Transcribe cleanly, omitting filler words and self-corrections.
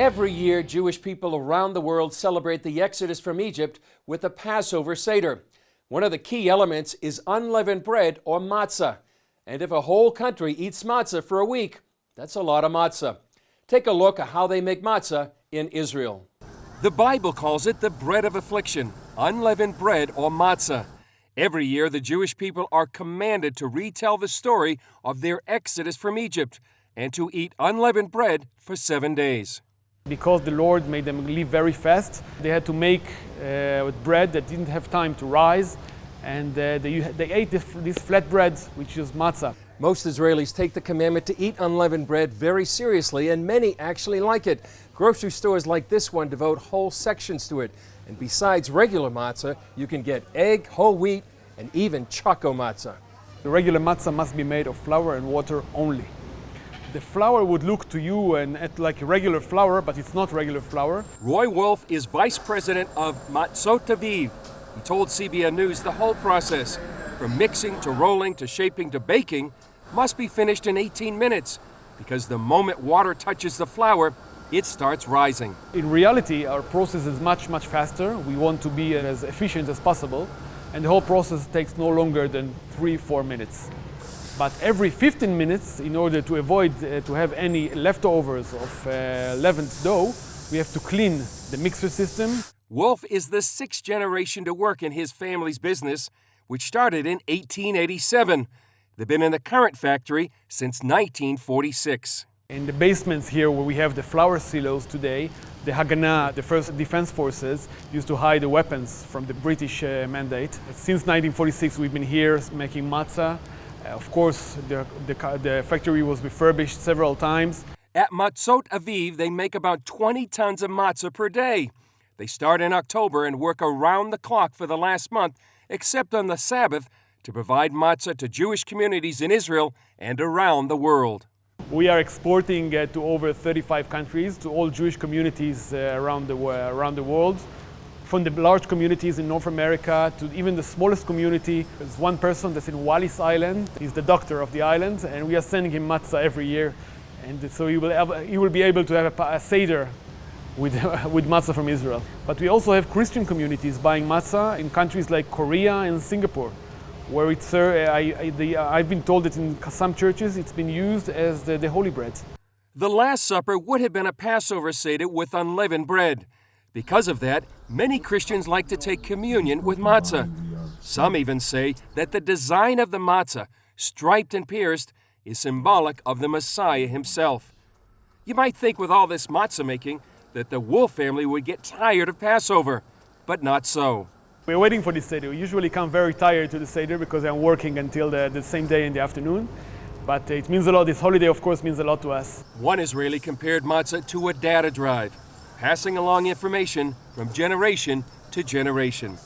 Every year, Jewish people around the world celebrate the exodus from Egypt with the Passover seder. One of the key elements is unleavened bread or matzah. And if a whole country eats matzah for a week, that's a lot of matzah. Take a look at how they make matzah in Israel. The Bible calls it the bread of affliction, unleavened bread or matzah. Every year, the Jewish people are commanded to retell the story of their exodus from Egypt and to eat unleavened bread for 7 days. Because the Lord made them live very fast, they had to make bread that didn't have time to rise, and they ate this flat bread, which is matzah. Most Israelis take the commandment to eat unleavened bread very seriously, and many actually like it. Grocery stores like this one devote whole sections to it. And besides regular matzah, you can get egg, whole wheat, and even choco matzah. The regular matzah must be made of flour and water only. The flour would look to you and act like regular flour, but it's not regular flour. Roy Wolf is vice president of Matzot Aviv. He told CBN News the whole process, from mixing to rolling to shaping to baking, must be finished in 18 minutes, because the moment water touches the flour, it starts rising. In reality, our process is much faster. We want to be as efficient as possible, and the whole process takes no longer than 3-4 minutes. But every 15 minutes, in order to avoid to have any leftovers of leavened dough, we have to clean the mixer system. Wolf is the 6th generation to work in his family's business, which started in 1887. They've been in the current factory since 1946. In the basements here where we have the flour silos today, the Haganah, the first defense forces, used to hide the weapons from the British mandate. Since 1946 we've been here making matzah. Of course, the factory was refurbished several times. At Matzot Aviv, they make about 20 tons of matzah per day. They start in October and work around the clock for the last month, except on the Sabbath, to provide matzah to Jewish communities in Israel and around the world. We are exporting to over 35 countries, to all Jewish communities around the world. From the large communities in North America to even the smallest community. There's one person that's in Wallis Island. He's the doctor of the island, and we are sending him matzah every year. And so he will be able to have a seder with matzah from Israel. But we also have Christian communities buying matzah in countries like Korea and Singapore, where I've been told that in some churches it's been used as the holy bread. The Last Supper would have been a Passover seder with unleavened bread. Because of that, many Christians like to take communion with matzah. Some even say that the design of the matzah, striped and pierced, is symbolic of the Messiah himself. You might think with all this matzah making that the Wolf family would get tired of Passover, but not so. We're waiting for this seder. We usually come very tired to the seder because I'm working until the same day in the afternoon. But it means a lot. This holiday, of course, means a lot to us. One Israeli compared matzah to a data drive, passing along information from generation to generation.